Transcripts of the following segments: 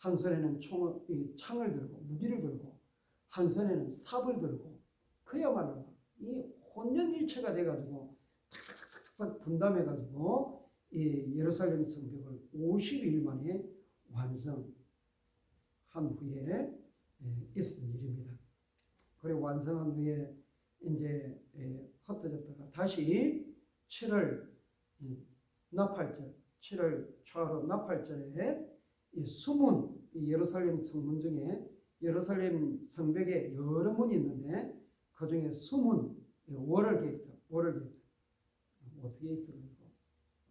한 손에는 창을 들고 무기를 들고 한 손에는 삽을 들고 그야말로 이 혼연일체가 돼가지고 탁탁탁탁 분담해가지고 이 예루살렘 성벽을 52일 만에 완성한 후에 있었던 일입니다. 그리고 완성한 후에 이제 흩어졌다가 다시 7월 나팔절, 7월 초하루 나팔절에 이 수문, 이 예루살렘 성문 중에 예루살렘 성벽에 여러 문이 있는데 그 중에 수문, 워럴 게이트, 어떻게 게이트고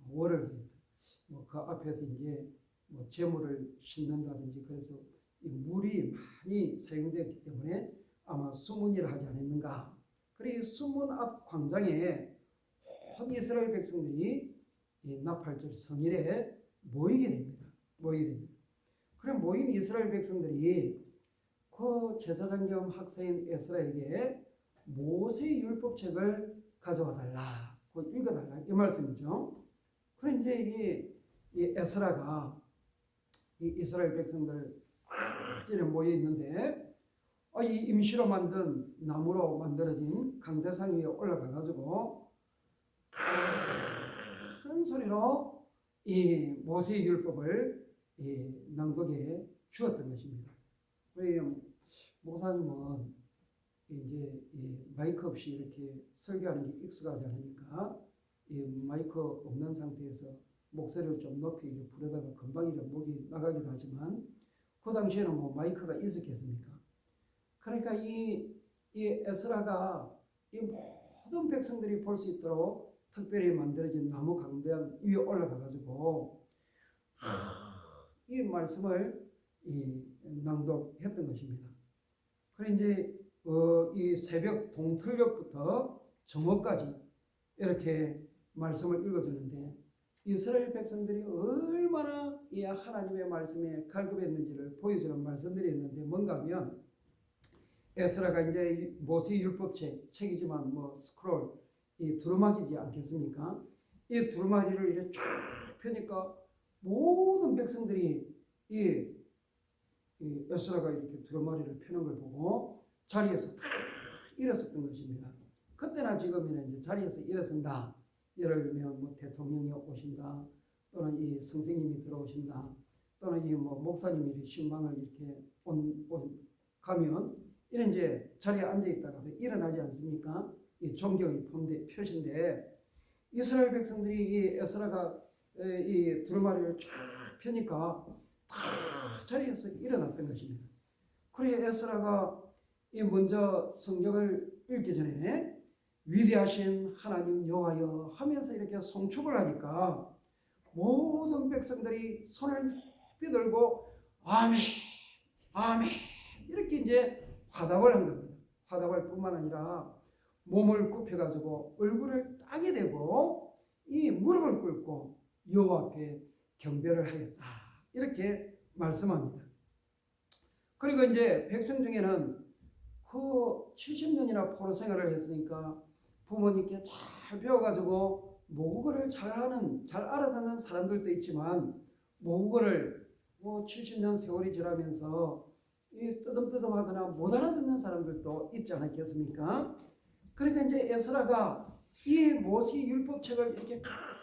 워럴 게이트, 그 앞에서 이제 재물을 싣는다든지 그래서 이 물이 많이 사용되었기 때문에 아마 수문이라 하지 않았는가. 그리고 수문 앞 광장에 온 이스라엘 백성들이 이 나팔절 성일에 모이게 됩니다. 그래 모인 이스라엘 백성들이 그 제사장 겸 학사인 에스라에게 모세의 율법책을 가져와 달라, 읽어달라 이 말씀이죠. 그래 이제 이 에스라가 이 이스라엘 백성들 이렇게 모여 있는데 이 임시로 만든 나무로 만들어진 강대상 위에 올라가 가지고 큰 소리로 이 모세의 율법을 낭독해 주었던 것입니다. 그래서 목사님은 이제 마이크 없이 이렇게 설교하는 게 익숙하지 않으니까 마이크 없는 상태에서 목소리를 좀 높이 부르다가 금방 목이 나가기도 하지만 그 당시에는 뭐 마이크가 있었겠습니까? 그러니까 이 에스라가 이 모든 백성들이 볼 수 있도록 특별히 만들어진 나무 강대상 위에 올라가 가지고 이 말씀을 낭독했던 것입니다. 그래 이제 이 새벽 동틀녘부터 정오까지 이렇게 말씀을 읽어주는데 이스라엘 백성들이 얼마나 이 하나님의 말씀에 갈급했는지를 보여주는 말씀들이 있는데 뭔가 하면 에스라가 이제 모세의 율법책이지만 스크롤 이 두루마기지 않겠습니까? 이 두루마기를 이렇게 쫙 펴니까 모든 백성들이 이 에스라가 이렇게 두루마리를 펴는 걸 보고 자리에서 탁 일어섰던 것입니다. 그때나 지금이나 이제 자리에서 일어선다. 예를 들면 대통령이 오신다, 또는 이 선생님이 들어오신다, 또는 이 목사님이 신방을 이렇게 가면 이런 이제 자리에 앉아 있다가 일어나지 않습니까? 이 존경의 표시인데 이스라엘 백성들이 이 에스라가 이 두루마리를 쫙 펴니까 다 자리에서 일어났던 것입니다. 그래 에스라가 이 먼저 성경을 읽기 전에 위대하신 하나님 여호와여 하면서 이렇게 송축을 하니까 모든 백성들이 손을 높이 들고 아멘, 아멘 이렇게 이제 화답을 한 겁니다. 화답할 뿐만 아니라 몸을 굽혀가지고 얼굴을 땅에 대고 이 무릎을 꿇고 여호와 앞에 경배를 하였다 이렇게 말씀합니다. 그리고 이제 백성 중에는 그 70년이나 포로 생활을 했으니까 부모님께 잘 배워가지고 모국어를 잘 알아듣는 사람들도 있지만 모국어를 70년 세월이 지나면서 뜨듬뜨듬하거나 못 알아듣는 사람들도 있지 않았겠습니까? 그러니까 이제 에스라가 이 모세의 율법책을 이렇게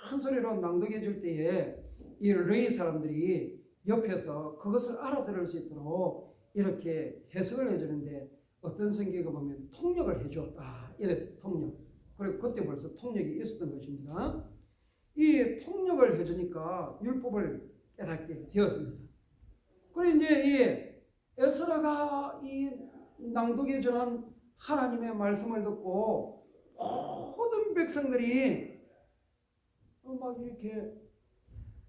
큰 소리로 낭독해 줄 때에 이 레위 사람들이 옆에서 그것을 알아들을 수 있도록 이렇게 해석을 해주는데 어떤 성경에 보면 통역을 해주었다. 이래서 통역. 그리고 그때 벌써 통역이 있었던 것입니다. 이 통역을 해주니까 율법을 깨닫게 되었습니다. 그리고 이제 이 에스라가 이 낭독해주는 하나님의 말씀을 듣고 모든 백성들이 막 이렇게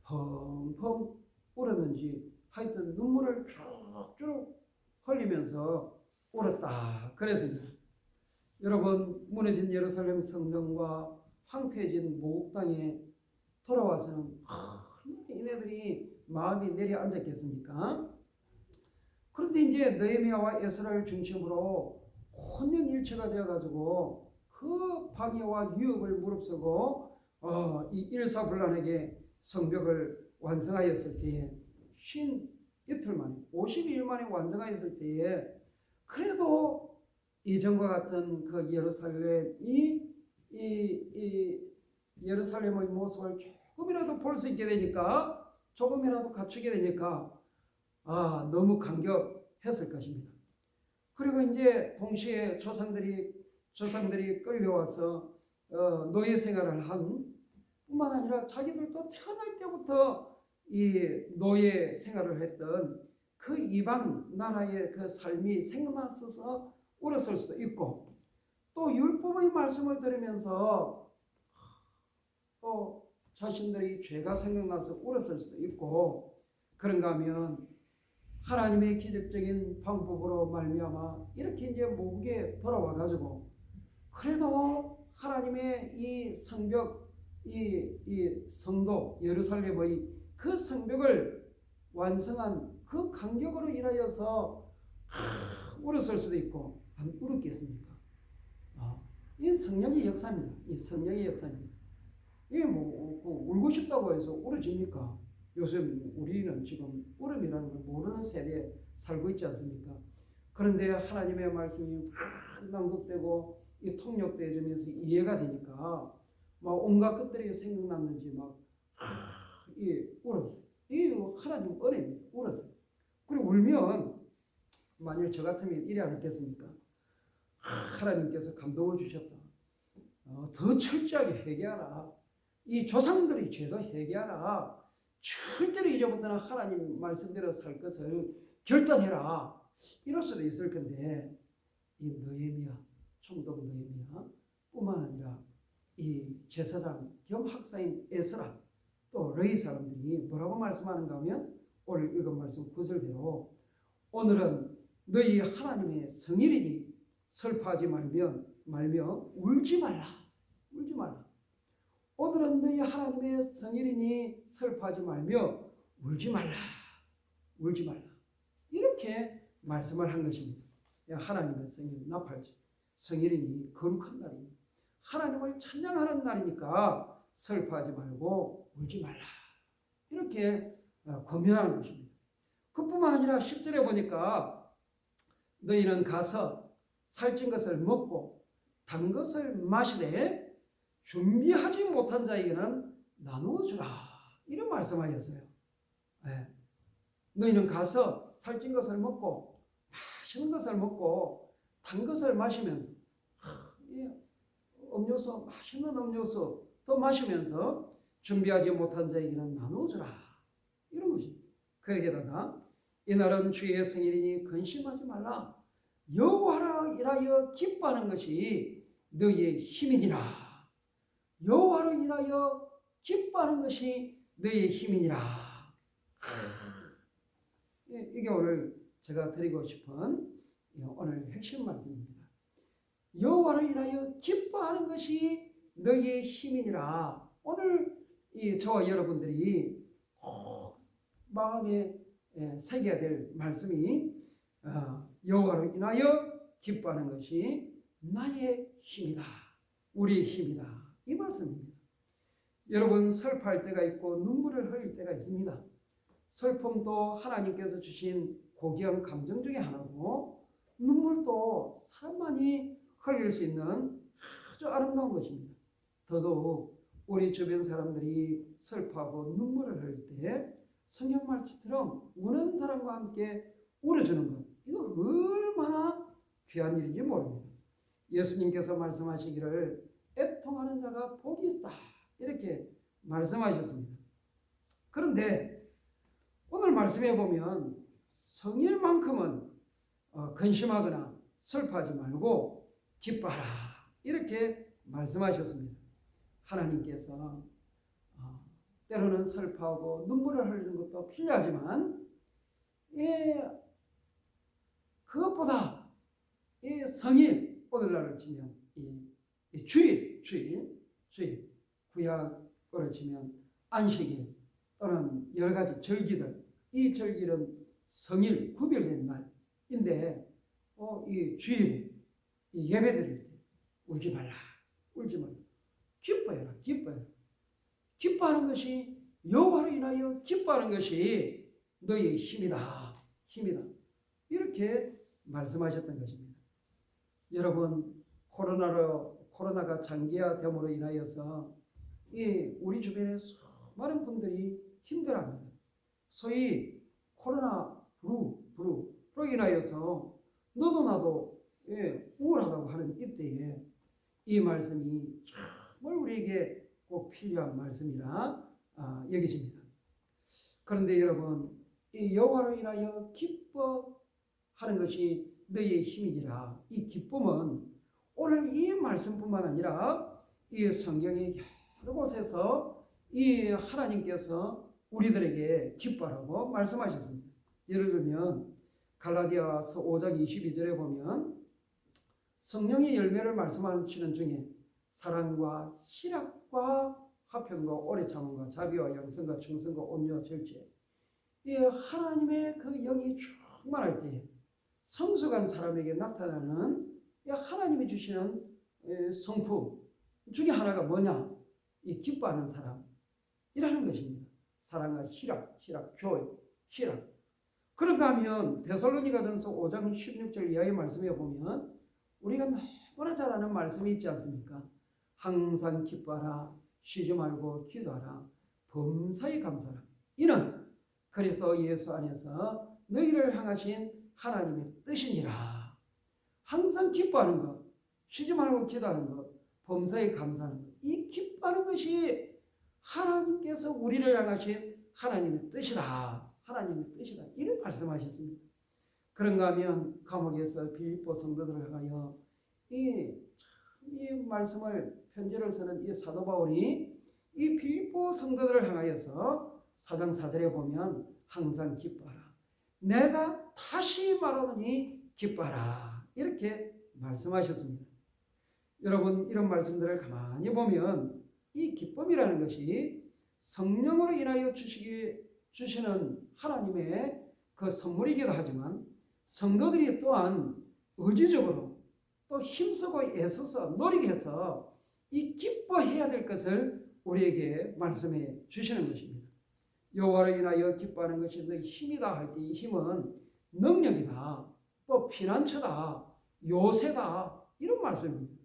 펑펑 울었는지 하여튼 눈물을 쭉쭉 흘리면서 울었다. 그래서 여러분 무너진 예루살렘 성전과 황폐해진 모국 땅에 돌아와서는 이네들이 마음이 내려앉았겠습니까? 그런데 이제 느헤미야와 에스라를 중심으로 혼연일체가 되어가지고 그 방해와 위협을 무릅쓰고 이 일사불란하게 성벽을 완성하였을 때에 이틀 만에 52일 만에 완성하였을 때에 그래도 이전과 같은 그 예루살렘이 이 예루살렘의 모습을 조금이라도 볼 수 있게 되니까, 조금이라도 갖추게 되니까 너무 감격했을 것입니다. 그리고 이제 동시에 조상들이 끌려와서 노예 생활을 한 뿐만 아니라 자기들도 태어날 때부터 이 노예 생활을 했던 그 이방 나라의 그 삶이 생각나서 울었을 수도 있고, 또 율법의 말씀을 들으면서 또 자신들의 죄가 생각나서 울었을 수도 있고, 그런가 하면 하나님의 기적적인 방법으로 말미암아 이렇게 이제 모국에 돌아와 가지고 그래도 하나님의 이 성벽, 이 성도 예루살렘의 그 성벽을 완성한 그 감격으로 인하여서 울었을 수도 있고, 안 울었겠습니까? 이 성령의 역사입니다. 이 성령의 역사입니다. 이게 울고 싶다고 해서 울어집니까? 요즘 우리는 지금 울음이라는 걸 모르는 세대에 살고 있지 않습니까? 그런데 하나님의 말씀이 막 낭독되고 이 통역되어지면서 이해가 되니까 막 온갖 것들이 생각났는지 울었어요. 이 하나님 은혜입니다. 울었어요. 그리고 울면 만일 저 같으면 이래 안 했겠습니까? 하나님께서 감동을 주셨다. 더 철저하게 회개하라. 이 조상들의 죄도 회개하라. 절대로 이제부터는 하나님 말씀대로 살 것을 결단해라. 이럴 수도 있을 건데, 이 느헤미야, 총독 느헤미야 뿐만 아니라 이 제사장 겸 학사인 에스라, 또 레위 사람들이 뭐라고 말씀하는가 하면 오늘 읽은 말씀 9절대로 오늘은 너희 하나님의 성일이니 슬퍼하지 말며 울지 말라. 울지 말라. 오늘은 너희 하나님의 성일이니 슬퍼하지 말며 울지 말라. 울지 말라. 이렇게 말씀을 한 것입니다. 하나님의 성일, 나팔절. 성일이니 거룩한 날이니 하나님을 찬양하는 날이니까 슬퍼하지 말고 울지 말라. 이렇게 권면하는 것입니다. 그뿐만 아니라 10절에 보니까 너희는 가서 살찐 것을 먹고 단 것을 마시되 준비하지 못한 자에게는 나누어 주라. 이런 말씀하셨어요. 네. 너희는 가서 살찐 것을 먹고 맛있는 것을 먹고 단 것을 마시면서 음료수, 맛있는 음료수 또 마시면서 준비하지 못한 자에게는 나누어 주라. 이런 것입니다. 그에게다가 이날은 주의 생일이니 근심하지 말라. 여호와를 인하여 기뻐하는 것이 너희의 힘이니라. 여호와를 인하여 기뻐하는 것이 너희의 힘이니라. 이게 오늘 제가 드리고 싶은 오늘 핵심 말씀입니다. 여호와를 인하여 기뻐하는 것이 너희의 힘이니라. 오늘 저와 여러분들이 꼭 마음에 새겨야 될 말씀이 여호와를 인하여 기뻐하는 것이 나의 힘이다. 우리의 힘이다. 이 말씀입니다. 여러분, 슬퍼할 때가 있고 눈물을 흘릴 때가 있습니다. 슬픔도 하나님께서 주신 고귀한 감정 중에 하나고, 눈물도 사람만이 흘릴 수 있는 아주 아름다운 것입니다. 더더욱 우리 주변 사람들이 슬퍼하고 눈물을 흘릴 때 성경 말씀처럼 우는 사람과 함께 울어주는 것, 이거 얼마나 귀한 일인지 모릅니다. 예수님께서 말씀하시기를 애통하는 자가 복이 있다, 이렇게 말씀하셨습니다. 그런데 오늘 말씀해 보면 성일만큼은 근심하거나 슬퍼하지 말고 기뻐하라, 이렇게 말씀하셨습니다. 하나님께서 때로는 슬퍼하고 눈물을 흘리는 것도 필요하지만 그것보다 이 성일, 오늘날을 치면 이 주일, 구약으로 치면 안식일 또는 여러 가지 절기들, 이 절기는 성일, 구별된 날인데 이 주일, 이 예배 드릴 때 울지 말라, 울지 말라. 기뻐해라. 기뻐하는 것이, 여호와로 인하여 기뻐하는 것이 너희의 힘이다. 힘이다. 이렇게 말씀하셨던 것입니다. 여러분, 코로나가 장기화됨으로 인하여서 우리 주변에 수많은 분들이 힘들어합니다. 소위 코로나 블루로 인하여서 너도 나도 우울하다고 하는 이때에 이 말씀이 정말 우리에게 꼭 필요한 말씀이라 여겨집니다. 그런데 여러분, 이 여호와로 인하여 기뻐하는 것이 너희의 힘이니라. 이 기쁨은 오늘 이 말씀뿐만 아니라 이 성경의 여러 곳에서 이 하나님께서 우리들에게 기뻐하라고 말씀하셨습니다. 예를 들면 갈라디아서 5장 22절에 보면 성령의 열매를 말씀하시는 중에 사랑과 희락과 화평과 오래 참음과 자비와 양성과 충성과 온유와 절제, 이 하나님의 그 영이 충만할 때에 성숙한 사람에게 나타나는 하나님이 주시는 성품 중에 하나가 뭐냐? 이 기뻐하는 사람이라는 것입니다. 사랑과 희락, joy, 희락. 그런가 하면 데살로니가전서 5장 16절 이하의 말씀에 보면 우리가 너무나 잘 아는 말씀이 있지 않습니까? 항상 기뻐하라, 쉬지 말고 기도하라, 범사에 감사하라. 이는 그리스도 예수 안에서 너희를 향하신 하나님의 뜻이니라. 항상 기뻐하는 것, 쉬지 말고 기도하는 것, 범사에 감사하는 것. 이 기뻐하는 것이 하나님께서 우리를 향하신 하나님의 뜻이다. 하나님의 뜻이다. 이런 말씀하셨습니다. 그런가 하면 감옥에서 빌립보 성도들을 향하여 이 말씀을 편지를 쓰는 이 사도 바울이 이 빌립보 성도들을 향하여서 4장 4절에 보면 항상 기뻐하라. 내가 다시 말하노니 기뻐하라. 이렇게 말씀하셨습니다. 여러분, 이런 말씀들을 가만히 보면 이 기쁨이라는 것이 성령으로 인하여 주시는 하나님의 그 선물이기도 하지만 성도들이 또한 의지적으로 또 힘쓰고 애써서 노력해서 이 기뻐해야 될 것을 우리에게 말씀해 주시는 것입니다. 여호와로 인하여 기뻐하는 것이 너희 힘이다 할 때 이 힘은 능력이다, 또 피난처다, 요새다, 이런 말씀입니다.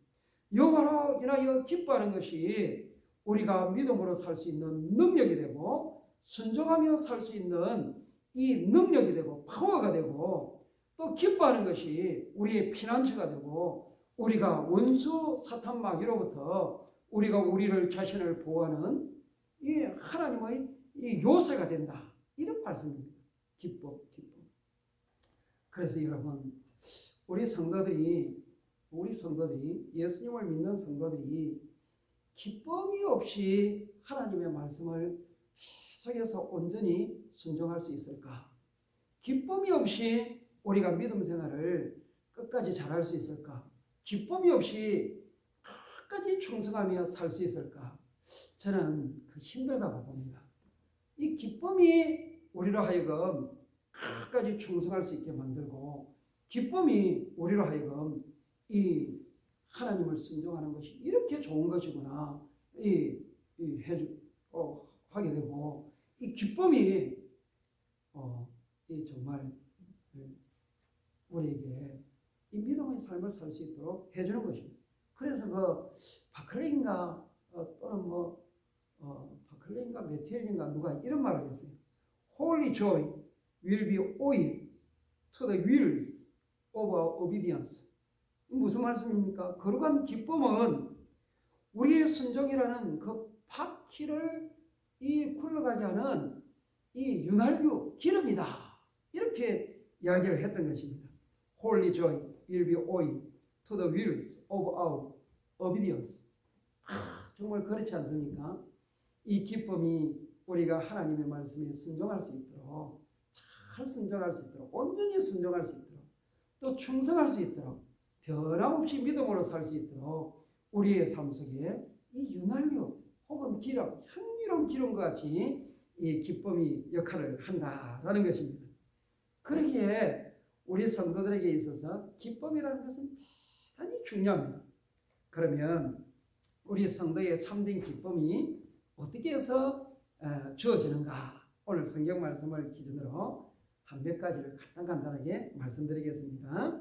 여호와로 인하여 기뻐하는 것이 우리가 믿음으로 살 수 있는 능력이 되고 순종하며 살 수 있는 이 능력이 되고 파워가 되고, 또 기뻐하는 것이 우리의 피난처가 되고 우리가 원수 사탄 마귀로부터 우리를 자신을 보호하는 이 하나님의 이 요새가 된다. 이런 말씀입니다. 기쁨. 그래서 여러분, 우리 성도들이 예수님을 믿는 성도들이 기쁨이 없이 하나님의 말씀을 계속해서 온전히 순종할 수 있을까? 기쁨이 없이 우리가 믿음 생활을 끝까지 잘할 수 있을까? 기쁨이 없이 끝까지 충성하며 살 수 있을까? 저는 힘들다고 봅니다. 이 기쁨이 우리로 하여금 끝까지 충성할 수 있게 만들고, 기쁨이 우리로 하여금 이 하나님을 순종하는 것이 이렇게 좋은 것이구나 하게 되고, 이 기쁨이 정말 우리에게 이 믿음의 삶을 살 수 있도록 해주는 것입니다. 그래서 바클레인가 또는 바클레인가 메티엘인가 누가 이런 말을 했어요. Holy joy will be oil to the wheels of our obedience. 무슨 말씀입니까? 거룩한 기쁨은 우리의 순종이라는 그 바퀴를 굴러가게 하는 이 윤활유 기름이다. 이렇게 이야기를 했던 것입니다. Holy joy will be oil to the wheels of our obedience. 정말 그렇지 않습니까? 이 기쁨이 우리가 하나님의 말씀에 순종할 수 있도록, 잘 순종할 수 있도록, 온전히 순종할 수 있도록, 또 충성할 수 있도록, 변함없이 믿음으로 살 수 있도록 우리의 삶 속에 이 윤활유 혹은 기름, 향기로운 기름과 같이 이 기쁨이 역할을 한다라는 것입니다. 그러기에 우리 성도들에게 있어서 기쁨이라는 것은 대단히 중요합니다. 그러면 우리 성도의 참된 기쁨이 어떻게 해서 주어지는가 오늘 성경 말씀을 기준으로 한 몇 가지를 간단하게 말씀드리겠습니다.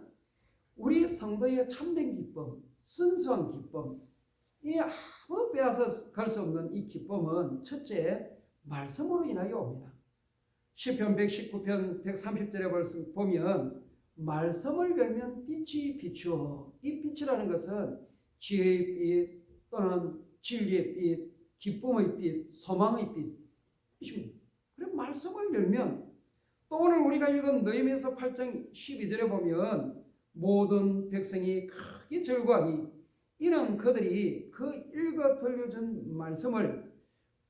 우리 성도의 참된 기쁨, 순수한 기쁨, 이 아무도 빼앗아 갈 수 없는 이 기쁨은 첫째 말씀으로 인하여 옵니다. 시편 119편 130절에 보면 말씀을 열면 빛이 비추어. 이 빛이라는 것은 지혜의 빛 또는 진리의 빛, 기쁨의 빛, 소망의 빛이십니다. 그럼 말씀을 열면 또 오늘 우리가 읽은 느헤미야서 8장 12절에 보면 모든 백성이 크게 즐거워하니 이는 그들이 그 읽어 들려준 말씀을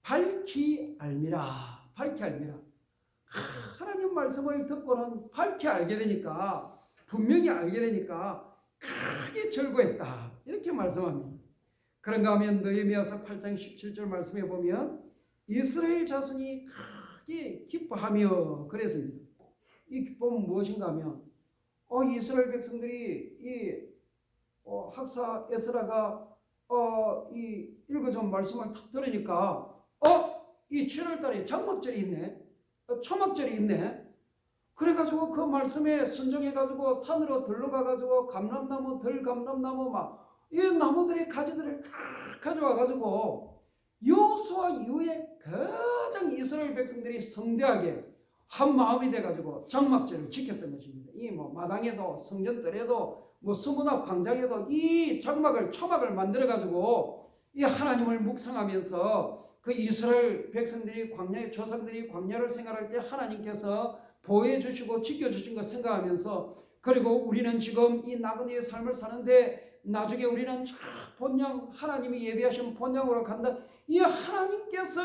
밝히 알미라. 밝히 알미라. 하나님 말씀을 듣고는 밝히 알게 되니까, 분명히 알게 되니까 크게 즐거워했다. 이렇게 말씀합니다. 그런가 하면 느헤미야서 8장 17절 말씀에 보면 이스라엘 자손이 크게 기뻐하며 그랬습니다. 이 기쁨은 무엇인가 하면 이스라엘 백성들이 이 학사 에스라가 이 읽어준 말씀을 탁 들으니까 이 7월달에 장막절이 있네, 초막절이 있네. 그래가지고 그 말씀에 순종해가지고 산으로 들러가가지고 감람나무, 들감람나무 이 나무들의 가지들을 쫙 가져와가지고 여호수아 이후에 가장 이스라엘 백성들이 성대하게 한 마음이 돼가지고 장막절을 지켰던 것입니다. 이 마당에도 성전뜰에도 수문 앞 광장에도 이 장막을 초막을 만들어가지고 이 하나님을 묵상하면서 그 이스라엘 백성들이 광야의 조상들이 광야를 생활할 때 하나님께서 보호해 주시고 지켜주신 것 생각하면서, 그리고 우리는 지금 이 나그네의 삶을 사는데 나중에 우리는 본향, 하나님이 예비하신 본향으로 간다. 이 하나님께서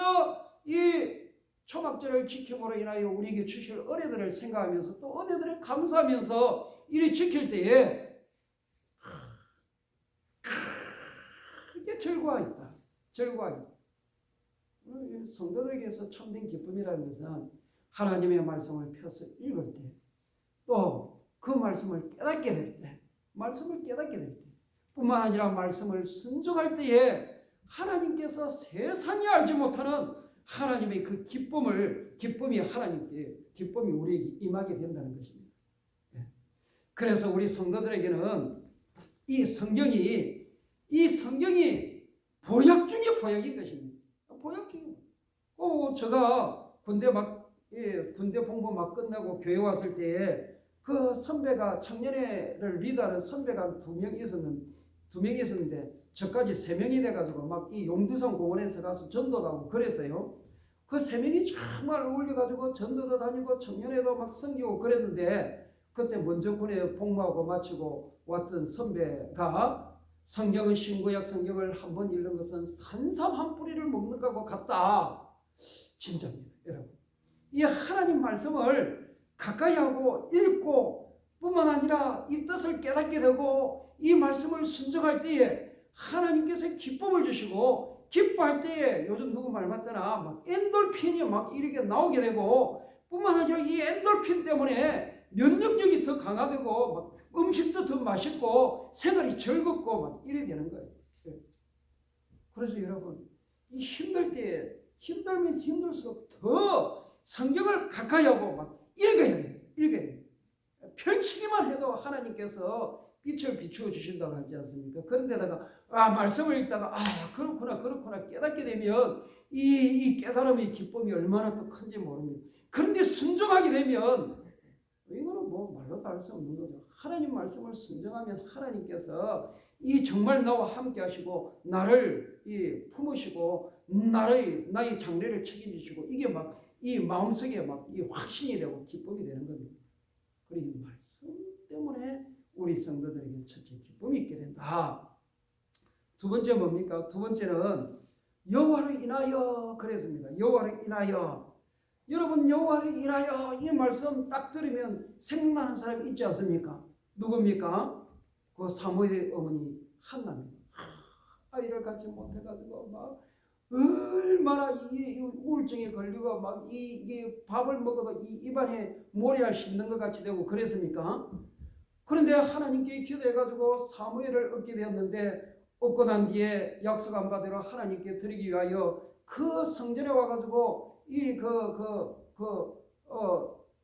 이 초막절을 지킴으로 인하여 우리에게 주실 은혜들을 생각하면서 또 은혜들을 감사하면서 이를 지킬 때에 크게 즐거워하겠다. 즐거워하겠다. 성도들에게서 참된 기쁨이라는 것은 하나님의 말씀을 펴서 읽을 때, 또 그 말씀을 깨닫게 될 때, 말씀을 깨닫게 될 때, 뿐만 아니라 말씀을 순종할 때에 하나님께서 세상이 알지 못하는 하나님의 그 기쁨이 하나님께, 기쁨이 우리에게 임하게 된다는 것입니다. 그래서 우리 성도들에게는 이 성경이 보약 중에 보약인 것입니다. 보약 중에. 제가 군대 봉부 막 끝나고 교회 왔을 때에 그 선배가 청년회를 리더하는 선배가 두 명이 있었는데 저까지 3명이 돼가지고 이 용두성 공원에서 가서 전도도 하고 그랬어요. 그 3명이 정말 어울려가지고 전도도 다니고 청년회도 막 섬기고 그랬는데, 그때 먼저 군에 복무하고 마치고 왔던 선배가 성경은 신구약 성경을 한번 읽는 것은 산삼 한 뿌리를 먹는 것과 같다. 진짜입니다, 여러분. 이 하나님 말씀을 가까이 하고 읽고 뿐만 아니라 이 뜻을 깨닫게 되고 이 말씀을 순종할 때에 하나님께서 기쁨을 주시고, 기뻐할 때에 요즘 누구 말 맞다나 엔돌핀이 이렇게 나오게 되고, 뿐만 아니라 이 엔돌핀 때문에 면역력이 더 강화되고 음식도 더 맛있고 생활이 즐겁고 이래 되는 거예요. 그래서 여러분, 이 힘들 때 힘들면 힘들수록 더 성경을 가까이 하고 읽어야 돼요. 펼치기만 해도 하나님께서 빛을 비추어 주신다고 하지 않습니까? 그런데다가 말씀을 읽다가 그렇구나 깨닫게 되면 이 깨달음의 기쁨이 얼마나 더 큰지 모릅니다. 그런데 순종하게 되면 이거는 말로도 할 수 없는 거죠. 하나님 말씀을 순종하면 하나님께서 이 정말 나와 함께 하시고 나를 품으시고 나의 장래를 책임지시고 이게 이 마음속에 이 확신이 되고 기쁨이 되는 겁니다. 그리고 이 말씀 때문에 우리 성도들에게 첫째 기쁨이 있게 된다. 두 번째 뭡니까? 두 번째는 여호와를 인하여 그랬습니다. 여호와를 인하여. 여러분, 여호와를 인하여 이 말씀 딱 들으면 생각나는 사람이 있지 않습니까? 누굽니까? 그 사무엘의 어머니 한나입니다. 아이를 갖지 못해가지고 얼마나 이 우울증에 걸리고 이게 밥을 먹어도 이 입안에 모래알 씹는 것 같이 되고 그랬습니까? 그런데 하나님께 기도해가지고 사무엘을 얻게 되었는데, 얻고 난 뒤에 약속한 바대로 하나님께 드리기 위하여 그 성전에 와가지고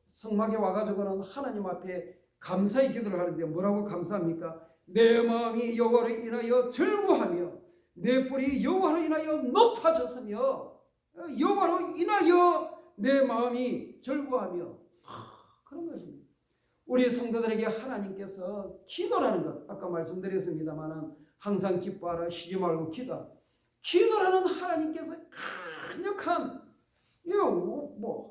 성막에 와가지고는 하나님 앞에 감사의 기도를 하는데 뭐라고 감사합니까? 내 마음이 여호와로 인하여 즐거워하며 내 뿔이 여호와로 인하여 높아졌으며 여호와로 인하여 내 마음이 즐거워하며 그런 것입니다. 우리 성도들에게 하나님께서 기도라는 것 아까 말씀드렸습니다마는 항상 기뻐하라 쉬지 말고 기도하라. 기도라는 하나님께서 강력한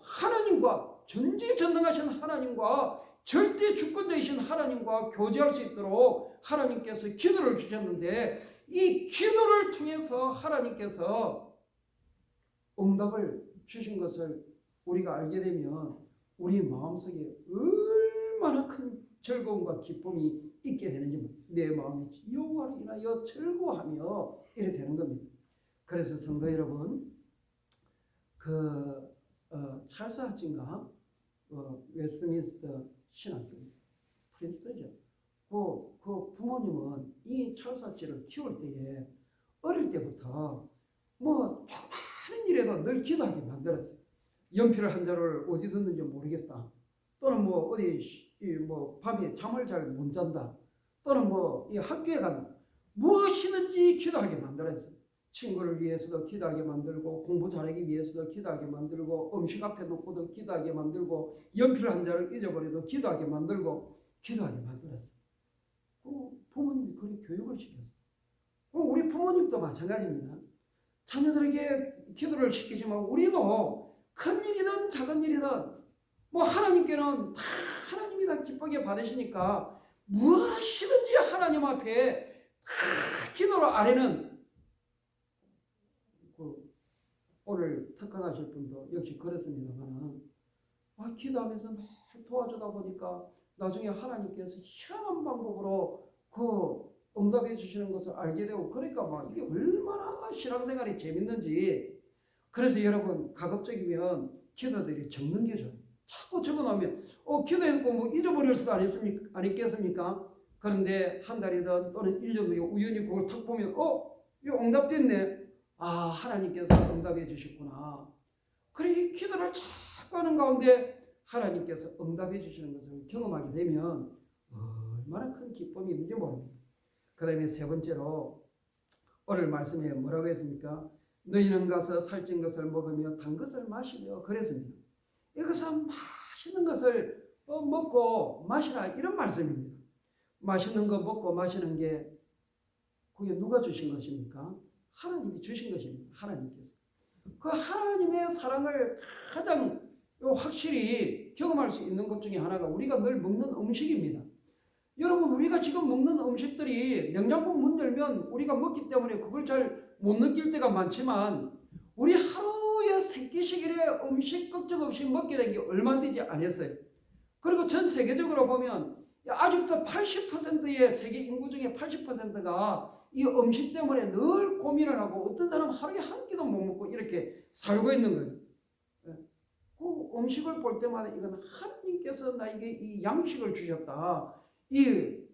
하나님과 전지전능하신 하나님과 절대 주권자이신 하나님과 교제할 수 있도록 하나님께서 기도를 주셨는데 이 기도를 통해서 하나님께서 응답을 주신 것을 우리가 알게 되면 우리 마음속에 얼마나 큰 즐거움과 기쁨이 있게 되는지 내 마음이 여호와로 인하여 즐거워하며 이렇게 되는 겁니다. 그래서 성도 여러분 찰스 하친가 웨스트민스터 신학교 프린스턴이죠. 그 부모님은 이 찰스 하치를 키울 때에 어릴 때부터 조그마한 일에도 늘 기도하게 만들었어요. 연필을 한 자를 어디 뒀는지 모르겠다. 또는 어디 밤에 잠을 잘 못 잔다. 또는 이 학교에 간다. 무엇이든지 기도하게 만들었어요. 친구를 위해서도 기도하게 만들고 공부 잘하기 위해서도 기도하게 만들고 음식 앞에 놓고도 기도하게 만들고 연필 한 자를 잊어버려도 기도하게 만들고 기도하게 만들었어요. 부모님이 그렇게 교육을 시켰어요. 우리 부모님도 마찬가지입니다. 자녀들에게 기도를 시키지만 우리도 큰 일이든 작은 일이든 하나님께는 다 하나님이 다 기쁘게 받으시니까 무엇이든지 하나님 앞에 다 기도를 아뢰는 오늘 특강하실 분도 역시 그렇습니다만 기도하면서 늘 도와주다 보니까 나중에 하나님께서 희한한 방법으로 응답해 주시는 것을 알게 되고 그러니까 이게 얼마나 신앙생활이 재밌는지. 그래서 여러분 가급적이면 기도들이 적는 게 좋아요. 자꾸 적어놓으면 기도했고 잊어버릴 수도 아니겠습니까? 그런데 한 달이든 또는 1년 후에 우연히 그걸 탁 보면 이거 응답됐네. 하나님께서 응답해 주셨구나. 그래 기도를 자꾸 하는 가운데 하나님께서 응답해 주시는 것을 경험하게 되면 얼마나 큰 기쁨이 있는지 모릅니다. 그 다음에 세 번째로 오늘 말씀에 뭐라고 했습니까? 너희는 가서 살찐 것을 먹으며 단 것을 마시며 그랬습니다. 이것은 맛있는 것을 먹고 마시라 이런 말씀입니다. 맛있는 거 먹고 마시는 게 그게 누가 주신 것입니까? 하나님이 주신 것입니다. 하나님께서. 그 하나님의 사랑을 가장 확실히 경험할 수 있는 것 중에 하나가 우리가 늘 먹는 음식입니다. 여러분 우리가 지금 먹는 음식들이 냉장고 문 열면 우리가 먹기 때문에 그걸 잘 못 느낄 때가 많지만 우리 하루에 3끼씩 이래 음식 걱정 없이 먹게 된 게 얼마 되지 않았어요. 그리고 전 세계적으로 보면 아직도 80%의 세계 인구 중에 80%가 이 음식 때문에 늘 고민을 하고 어떤 사람은 하루에 한 끼도 못 먹고 이렇게 살고 있는 거예요. 그 음식을 볼 때마다 이건 하나님께서 나에게 이 양식을 주셨다.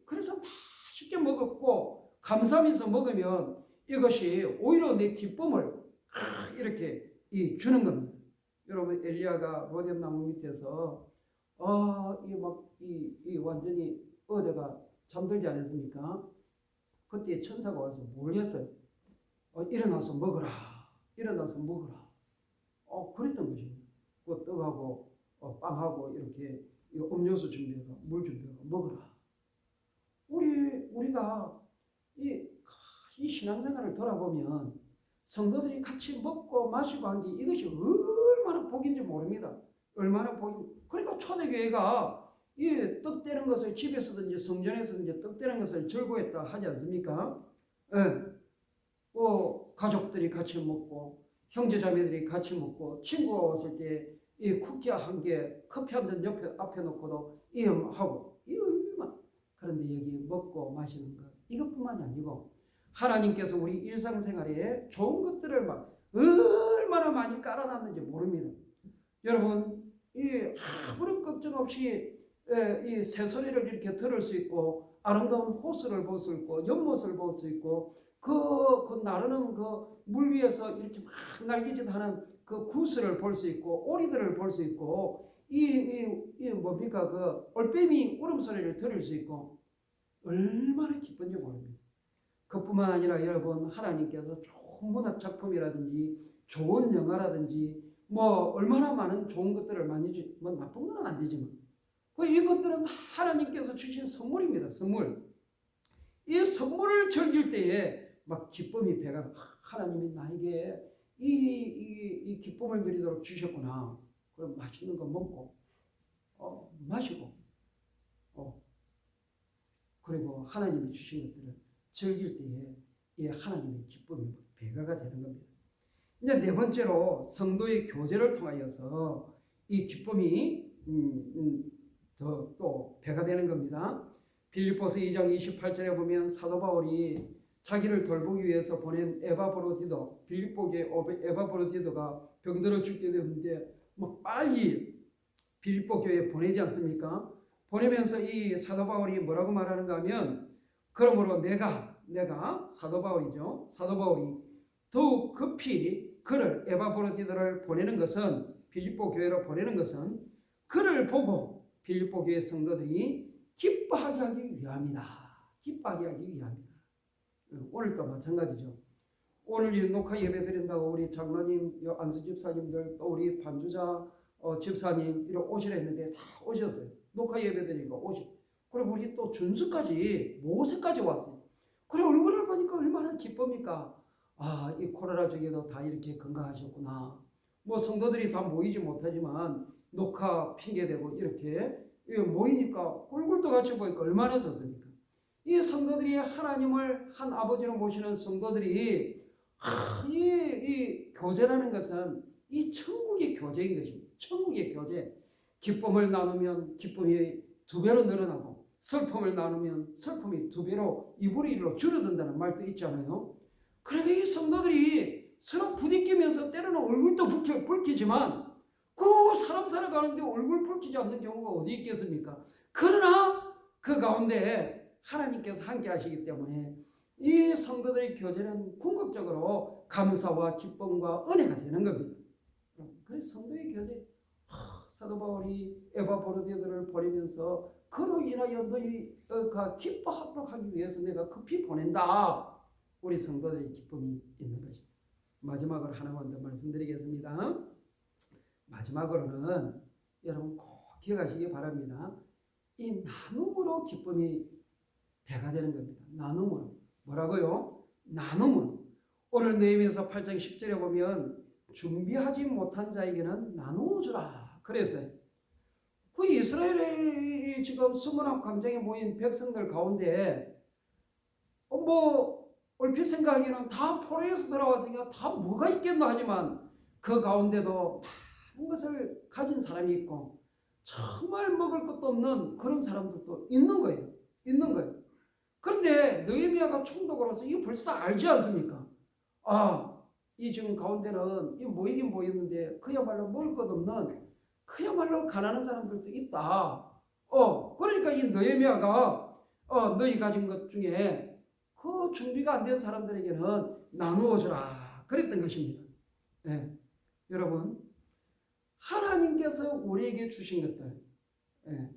그래서 맛있게 먹었고 감사하면서 먹으면 이것이 오히려 내 기쁨을 이렇게 주는 겁니다. 여러분 엘리야가 로뎀나무 밑에서 완전히 어제가 잠들지 않았습니까? 그때 천사가 와서 뭘 했어요? 일어나서 먹어라. 일어나서 먹어라. 그랬던 것입니다. 그 떡하고 빵하고 이렇게 음료수 준비해가 물 준비해가 먹어라. 우리가 이 신앙생활을 돌아보면 성도들이 같이 먹고 마시고 한 게 이것이 얼마나 복인지 모릅니다. 얼마나 복인. 그러니까 초대교회가 이 떡 떼는 것을 집에서든지 성전에서든지 떡 떼는 것을 즐거워했다 하지 않습니까? 가족들이 같이 먹고 형제자매들이 같이 먹고 친구가 왔을 때 이 쿠키 한 개, 커피 한 잔 앞에 놓고도 하고 이 얼마나. 그런데 여기 먹고 마시는 것 이것뿐만이 아니고 하나님께서 우리 일상생활에 좋은 것들을 얼마나 많이 깔아놨는지 모릅니다. 여러분 아무런 걱정 없이 이 새소리를 이렇게 들을 수 있고 아름다운 호수를 볼 수 있고 연못을 볼 수 있고 그 나르는 그 물 위에서 이렇게 막 날개짓 하는 그 구슬을 볼 수 있고 오리들을 볼 수 있고 이 뭡니까 그 올빼미 울음소리를 들을 수 있고 얼마나 기쁜지 모릅니다. 그뿐만 아니라 여러분 하나님께서 좋은 문학 작품이라든지 좋은 영화라든지 뭐 얼마나 많은 좋은 것들을 많이 뭐 나쁜 건 안 되지만 이것들은 다 하나님께서 주신 선물입니다. 선물. 이 선물을 즐길 때에 막 기쁨이 배가 하나님이 나에게 이 기쁨을 누리도록 주셨구나. 그럼 맛있는 거 먹고 마시고 그리고 하나님이 주신 것들을 즐길 때에 이 하나님의 기쁨이 배가가 되는 겁니다. 이제 네 번째로 성도의 교제를 통하여서 이 기쁨이 더 또 배가 되는 겁니다. 빌립보서 2장 28절에 보면 사도 바울이 자기를 돌보기 위해서 보낸 에바브로디도, 빌립보의 에바브로디도가 병들어 죽게 되었는데 막 빨리 빌립보 교회에 보내지 않습니까? 보내면서 이 사도 바울이 뭐라고 말하는가 하면 그러므로 내가 사도 바울이죠. 사도 바울이 더욱 급히 그를 에바브로디도를 보내는 것은 빌립보 교회로 보내는 것은 그를 보고 빌립보 교회 성도들이 기뻐하게 하기 위함이다. 기뻐하게 하기 위함이다. 오늘도 마찬가지죠. 오늘 이 녹화 예배 드린다고 우리 장로님, 안수 집사님들 또 우리 반주자 집사님 이렇게 오시라 했는데 다 오셨어요. 녹화 예배 드리니까 오시. 그리고 우리 또 준수까지 모세까지 왔어요. 그래 얼굴을 보니까 얼마나 기쁩니까? 아, 이 코로나 중에도 다 이렇게 건강하셨구나. 뭐 성도들이 다 모이지 못하지만 녹화 핑계대고 이렇게 모이니까 얼굴도 같이 보니까 얼마나 좋습니까? 이 성도들이 하나님을 한 아버지로 모시는 성도들이 이 교제라는 것은 이 천국의 교제인 것입니다. 천국의 교제. 기쁨을 나누면 기쁨이 두 배로 늘어나고 슬픔을 나누면 슬픔이 두 배로 2분의 1로 줄어든다는 말도 있잖아요. 그러니까 이 성도들이 서로 부딪히면서 때로는 얼굴도 붉히지만 그 사람 살아가는데 얼굴 붉히지 않는 경우가 어디 있겠습니까? 그러나 그 가운데 하나님께서 함께 하시기 때문에 이 성도들의 교제는 궁극적으로 감사와 기쁨과 은혜가 되는 겁니다. 그래서 성도의 교제, 사도 바울이 에바브로디도를 보내면서 그로 인하여 너희가 기뻐하도록 하기 위해서 내가 급히 보낸다. 우리 성도들의 기쁨이 있는 것입니다. 마지막으로 하나만 더 말씀드리겠습니다. 마지막으로는 여러분 꼭 기억하시기 바랍니다. 이 나눔으로 기쁨이 배가 되는 겁니다. 나눔으로. 뭐라고요? 나눔으로. 오늘 느헤미야서 8장 10절에 보면 준비하지 못한 자에게는 나누어 주라 그랬어요. 그 이스라엘의 지금 스무나 광장에 모인 백성들 가운데 뭐 얼핏 생각하기에는 다 포로에서 돌아왔으니까 다 뭐가 있겠나 하지만 그 가운데도 많은 것을 가진 사람이 있고 정말 먹을 것도 없는 그런 사람들도 있는 거예요. 있는 거예요. 그런데 느헤미야가 총독으로서 이거 벌써 알지 않습니까? 이 지금 가운데는 이 모이긴 모였는데 그야말로 먹을 것 없는 그야말로 가난한 사람들도 있다. 그러니까 이 느헤미야가 너희 가진 것 중에 그 준비가 안 된 사람들에게는 나누어 주라 그랬던 것입니다. 네. 여러분 하나님께서 우리에게 주신 것들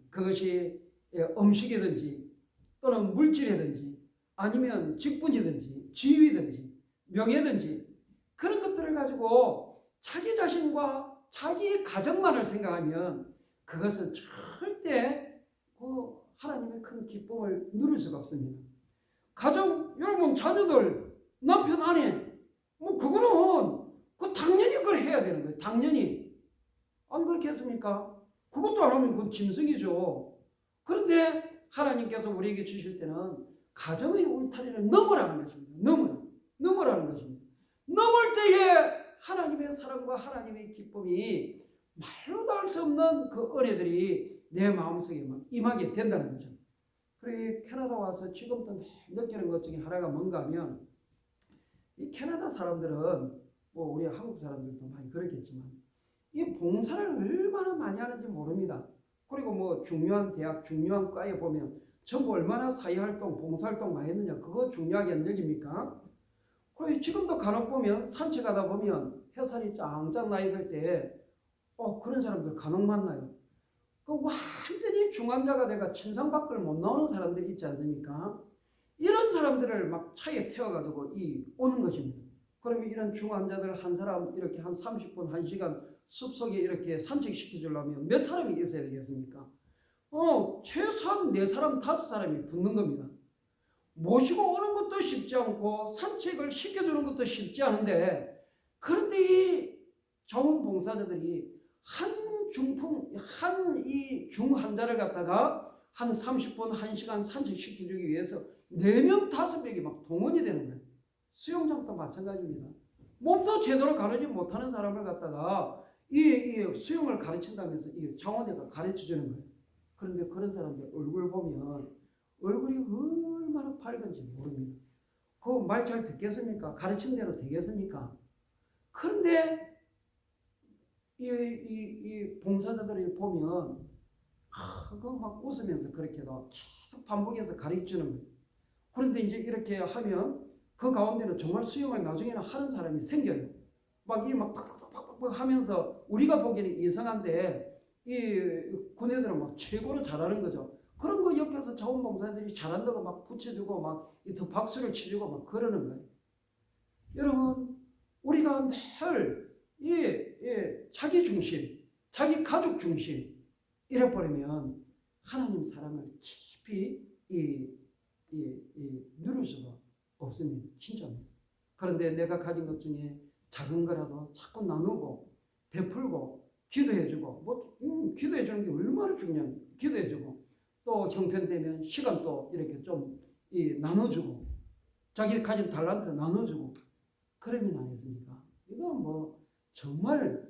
그것이 음식이든지 또는 물질이든지 아니면 직분이든지 지위든지 명예든지 그런 것들을 가지고 자기 자신과 자기의 가정만을 생각하면 그것은 절대 하나님의 큰 기쁨을 누릴 수가 없습니다. 가정, 여러분 자녀들, 남편, 아내 뭐 그거는 당연히 그걸 해야 되는 거예요. 당연히. 안 그렇겠습니까? 그것도 안 하면 그건 짐승이죠. 그런데 하나님께서 우리에게 주실 때는 가정의 울타리를 넘으라는 것입니다. 넘으라는 것입니다. 넘을 때에 하나님의 사랑과 하나님의 기쁨이 말로도 할 수 없는 그 은혜들이 내 마음속에 막 임하게 된다는 거죠. 그리고 캐나다 와서 지금도 느끼는 것 중에 하나가 뭔가 하면 이 캐나다 사람들은 뭐 우리 한국 사람들도 많이 그렇겠지만 이 봉사를 얼마나 많이 하는지 모릅니다. 그리고 뭐 중요한 대학, 중요한 과에 보면 전부 얼마나 사회활동, 봉사활동 많이 했느냐 그거 중요하게 안 여깁니까? 그리고 지금도 간혹 보면 산책하다 보면 햇살이 짱짱 나 있을 때 그런 사람들 간혹 만나요. 그 완전히 중환자가 돼가 침상 밖을 못 나오는 사람들이 있지 않습니까? 이런 사람들을 막 차에 태워가지고 오는 것입니다. 그러면 이런 중환자들 한 사람 이렇게 한 30분, 1시간 숲속에 이렇게 산책시켜주려면 몇 사람이 있어야 되겠습니까? 최소한 4사람, 5사람이 붙는 겁니다. 모시고 오는 것도 쉽지 않고 산책을 시켜주는 것도 쉽지 않은데, 그런데 이 자원봉사자들이 이 중환자를 갖다가 한 30분, 1시간 산책시켜주기 위해서 4명, 5명이 막 동원이 되는 거예요. 수영장도 마찬가지입니다. 몸도 제대로 가르지 못하는 사람을 갖다가 이 수영을 가르친다면서 이 장원회가 가르쳐주는 거예요. 그런데 그런 사람들 얼굴 보면 얼굴이 얼마나 밝은지 모릅니다. 그 말 잘 듣겠습니까? 가르친 대로 되겠습니까? 그런데 이 봉사자들을 보면 그거 막 웃으면서 그렇게도 계속 반복해서 가르쳐주는 거예요. 그런데 이제 이렇게 하면 그 가운데는 정말 수영을 나중에는 하는 사람이 생겨요. 막 팍팍팍팍 하면서 우리가 보기에는 이상한데 이 군애들은 막 최고로 잘하는 거죠. 그런 거 옆에서 자원봉사들이 잘한다고 막 붙여주고 막 더 박수를 치주고 막 그러는 거예요. 여러분, 우리가 늘 자기 중심, 자기 가족 중심 이래버리면 하나님 사랑을 깊이 누릴 수가 없습니다. 진짜입니다. 그런데 내가 가진 것 중에 작은 거라도 자꾸 나누고 베풀고 기도해주고 기도해주는 게 얼마나 중요합니까? 기도해주고 또 형편되면 시간 또 이렇게 좀 나눠주고 자기 가진 달란트 나눠주고 그러면 안 했습니까? 이거 뭐 정말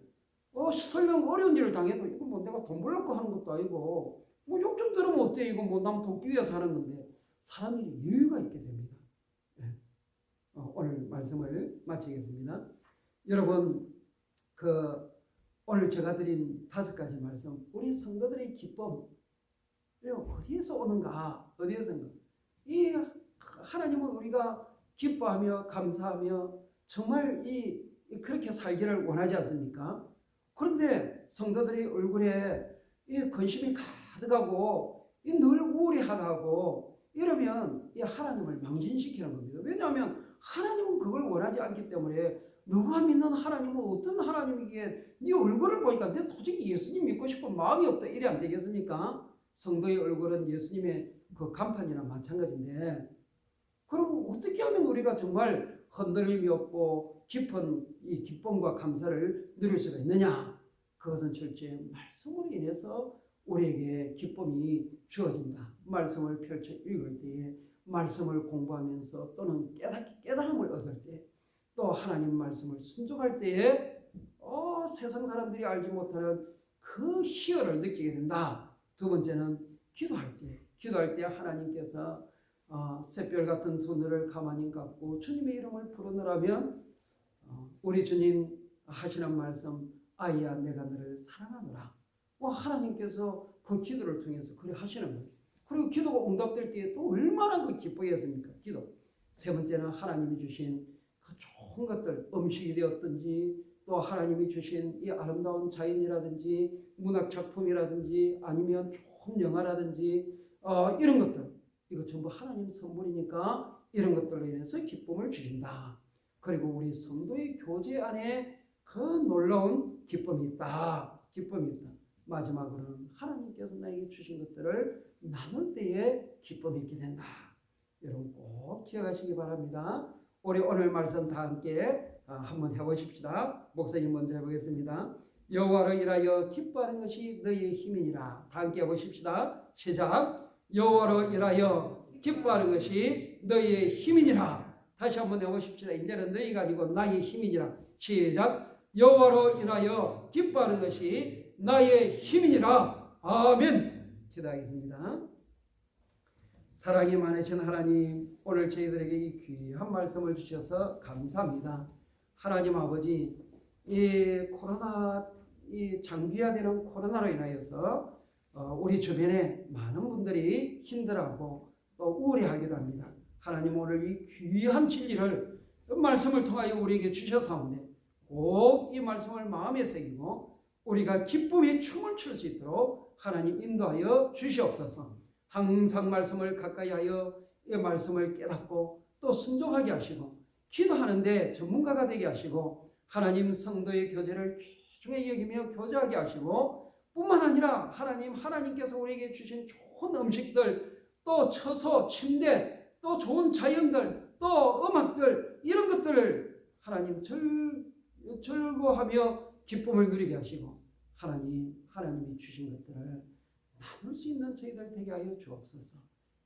설령 어려운 일을 당해도 이거 뭐 내가 돈 벌려고 하는 것도 아니고 뭐 욕 좀 들으면 어때? 이거 뭐 남 돕기 위해서 하는 건데 사람이 여유가 있게 됩니다. 오늘 말씀을 마치겠습니다. 여러분, 오늘 제가 드린 5가지 말씀, 우리 성도들의 기쁨 어디에서 오는가? 어디에서인가? 이 하나님은 우리가 기뻐하며 감사하며 정말 그렇게 살기를 원하지 않습니까? 그런데 성도들의 얼굴에 근심이 가득하고 늘 우울해하다고 이러면 이 하나님을 망신시키는 겁니다. 왜냐하면 하나님은 그걸 원하지 않기 때문에 너가 믿는 하나님은 어떤 하나님이기에 네 얼굴을 보니까 내 도저히 예수님 믿고 싶은 마음이 없다 이래 안 되겠습니까? 성도의 얼굴은 예수님의 그 간판이나 마찬가지인데 그럼 어떻게 하면 우리가 정말 흔들림이 없고 깊은 이 기쁨과 감사를 누릴 수가 있느냐? 그것은 철저히 말씀으로 인해서 우리에게 기쁨이 주어진다. 말씀을 펼쳐 읽을 때에 말씀을 공부하면서 또는 깨달음을 얻을 때 또 하나님 말씀을 순종할 때에 세상 사람들이 알지 못하는 그 희열을 느끼게 된다. 두 번째는 기도할 때 하나님께서 샛별 같은 두 눈을 가만히 감고 주님의 이름을 부르느라면 우리 주님 하시는 말씀 아이야 내가 너를 사랑하노라. 하나님께서 그 기도를 통해서 그래 하시는 거예요. 그리고 기도가 응답될 때 또 얼마나 그 기쁘겠습니까? 기도. 세 번째는 하나님이 주신 그 좋은 것들, 음식이 되었든지 또 하나님이 주신 이 아름다운 자연이라든지 문학작품이라든지 아니면 좋은 영화라든지 이런 것들, 이거 전부 하나님 선물이니까 이런 것들로 인해서 기쁨을 주신다. 그리고 우리 성도의 교제 안에 그 놀라운 기쁨이 있다. 마지막으로는 하나님께서 나에게 주신 것들을 나눌 때에 기쁨이 있게 된다. 여러분 꼭 기억하시기 바랍니다. 우리 오늘 말씀 다 함께 한번 해보십시다. 목사님 먼저 해보겠습니다. 여호와로 인하여 기뻐하는 것이 너희의 힘이니라. 다 함께 해보십시다. 시작. 여호와로 인하여 기뻐하는 것이 너희의 힘이니라. 다시 한번 해보십시다. 이제는 너희가 아니고 나의 힘이니라. 시작. 여호와로 인하여 기뻐하는 것이 나의 힘이니라. 아멘. 기도하겠습니다. 사랑이 많으신 하나님, 오늘 저희들에게 이 귀한 말씀을 주셔서 감사합니다. 하나님 아버지, 이 장기화되는 코로나로 인하여서 우리 주변에 많은 분들이 힘들어하고 또 우울해하기도 합니다. 하나님 오늘 이 귀한 진리를 말씀을 통하여 우리에게 주셔사온데 꼭 이 말씀을 마음에 새기고 우리가 기쁨의 춤을 출 수 있도록 하나님 인도하여 주시옵소서. 항상 말씀을 가까이하여 이 말씀을 깨닫고 또 순종하게 하시고 기도하는데 전문가가 되게 하시고 하나님 성도의 교제를 귀중히 여기며 교제하게 하시고 뿐만 아니라 하나님께서 우리에게 주신 좋은 음식들 또 처소, 침대 또 좋은 자연들 또 음악들 이런 것들을 하나님 즐거워하며 기쁨을 누리게 하시고 하나님이 주신 것들을 나눌 수 있는 저희들 되게 하여 주옵소서.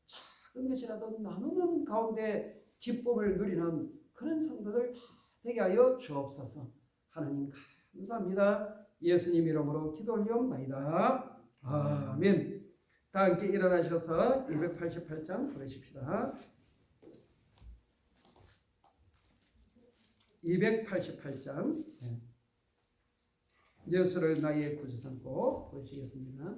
작은 것이라도 나누는 가운데 기쁨을 누리는 그런 성도들 다 되게 하여 주옵소서. 하나님 감사합니다. 예수님 이름으로 기도 올리옵나이다. 아멘. 다 함께 일어나셔서 288장 부르십시다. 288장 예수를 나의 구주 삼고 부르시겠습니다.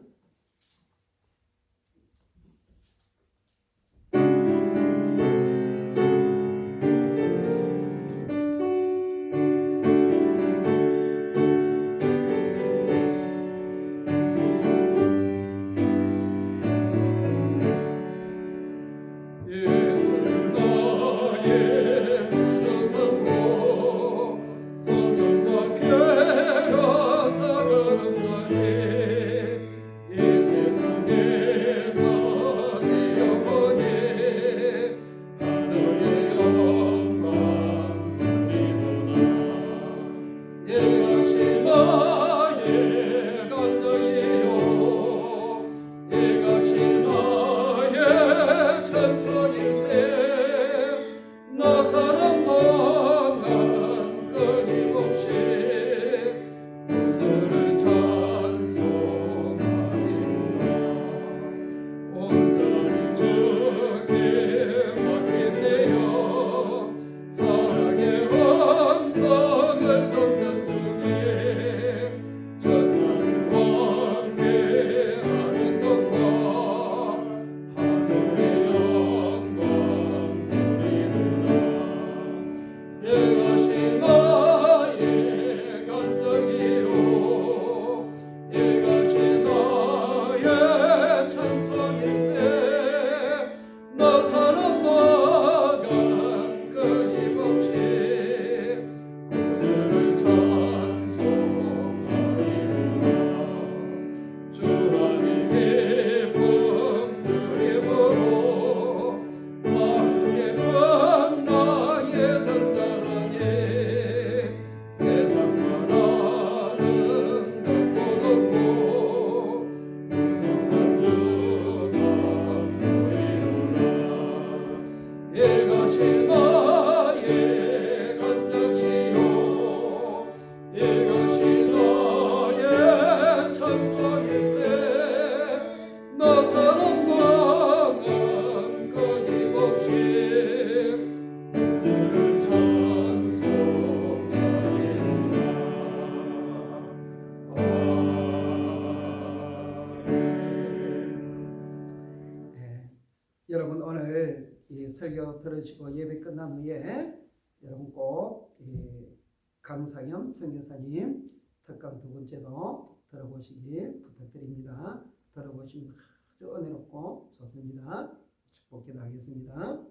여러분 오늘 이 설교 들으시고 예배 끝난 후에 여러분 꼭 강상현 선교사님 특강 두 번째도 들어보시기 부탁드립니다. 들어보시면 아주 은혜롭고 좋습니다. 축복 기도하겠습니다.